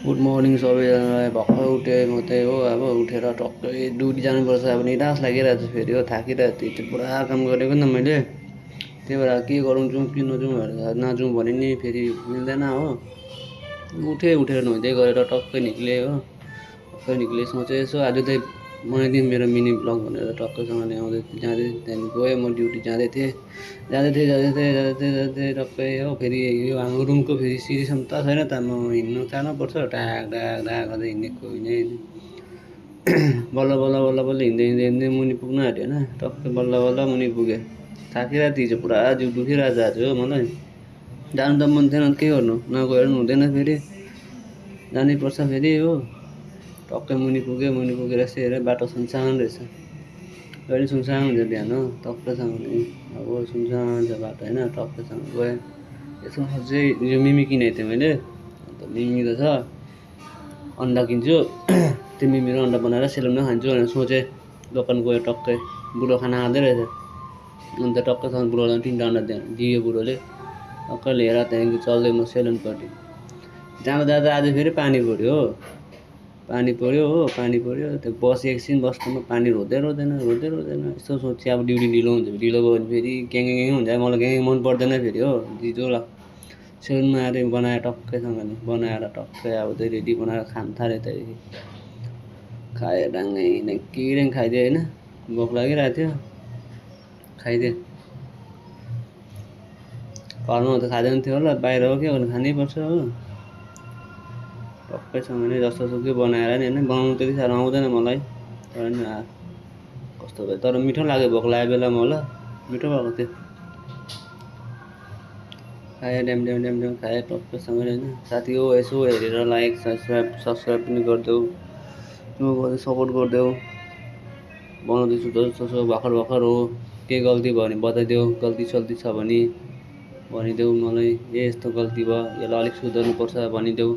Good morning सबैजनालाई। भर्खर उठेँ म चाहिँ हो। अब उठेर टक्कै ड्युटी जानुपर्छ। अब निराश लागिरहेको छ फेरि हो, थाकिरहेको थिएँ। त्यो पुरा काम गरेको नि त मैले, त्यही भएर के गरौँ जाउँ कि नजाउँ भनेर नजाउँ भने नि फेरि मिल्दैन हो। उठेर नुहाउँदै गरेर टक्कै निक्लेँ हो। टक्कै निक्लेँ, सोचेँ यसो आज चाहिँ बनाइदिउँ मेरो मिनी ब्लग भनेर टक्कैसँगले आउँदै जाँदै त्यहाँदेखि गएँ। म ड्युटी जाँदै थिएँ टक्कै हो। फेरि यो हाम्रो रुमको फेरि सिँढी क्षमता छैन त, म हिँड्नु पर्छ ढाक ढाक ढाक गर्दै हिँडेको बल्ल हिँड्दै मुनि पुग्न आँट्यो होइन। टक्कै बल्ल मुनि पुगेँ। थाकिरहेको थिएँ, पुरा जिउ दुखिरहेको छ आज हो। मलाई जानु त मन थिएन, के गर्नु, नगएर पनि हुँदैन, फेरि जानै पर्छ फेरि हो। टक्कै मुनि पुगेर यसो हेरेँ, बाटो सुनसान रहेछ। कहिले सुनसान हुन्छ बिहान हो, टक्कैसँगले अब सुनसान छ बाटो होइन। टक्कैसँग गएँ, यसो सोचेँ यो मिमी किनेको थिएँ मैले। अन्त मिमी त छ, अन्डा किन्छु त्यो मिमीको अन्डा बनाएर सेलुनमा खान्छु भनेर सोचेँ। दोकान गयो, टक्कै बुढो खाना खाँदै रहेछ। अन्त टक्कैसँग बुढोलाई 3टा अन्डा दियो बुढोले। टक्कै लिएर त्यहाँदेखि चल्दै म सेलुनपट्टि जाँदा आज फेरि पानी पऱ्यो हो। त्यो बसेँ, एकछिन बस्नुमा पानी रोँदैन। यस्तो सोचेँ अब ड्युटी ढिलो हुन्छ, ढिलो भयो भने फेरि ग्याङ हुन्छ। मलाई ग्याङ मन पर्दैन फेरि हो। जिजो ल सेलुनमा आएर बनाएर टक्कै अब चाहिँ रेडी बनाएर खान थालेँ। त्यहाँदेखि खाएँ, डाङ्गै खाइदिएँ होइन। भोक लागिरहेको थियो, खाइदिएँ। घरमा त खाँदैन थियो होला, बाहिर हो के गर्नु, खानैपर्छ हो। टक्कैसँगले जस्तोसुकै बनाएर नि होइन। बनाउनु त्यति साह्रो आउँदैन मलाई, तर नि कस्तो भयो, तर मिठो लाग्यो। भोक लागेको बेलामा होला मिठो भएको थियो। खाएँ, ड्याम खाएँ टक्कैसँगले होइन। साथी हो यसो हेरेर लाइक सब्सक्राइब पनि गरिदेऊ, सपोर्ट गरिदेऊ। बनाउँदैछु जस्तो भर्खर हो। केही गल्ती भयो भने बताइदेऊ, गल्ती सल्ती छ भने भनिदेऊ मलाई। यस्तो गल्ती भयो, यसलाई अलिक सुधार्नुपर्छ भनिदेऊ।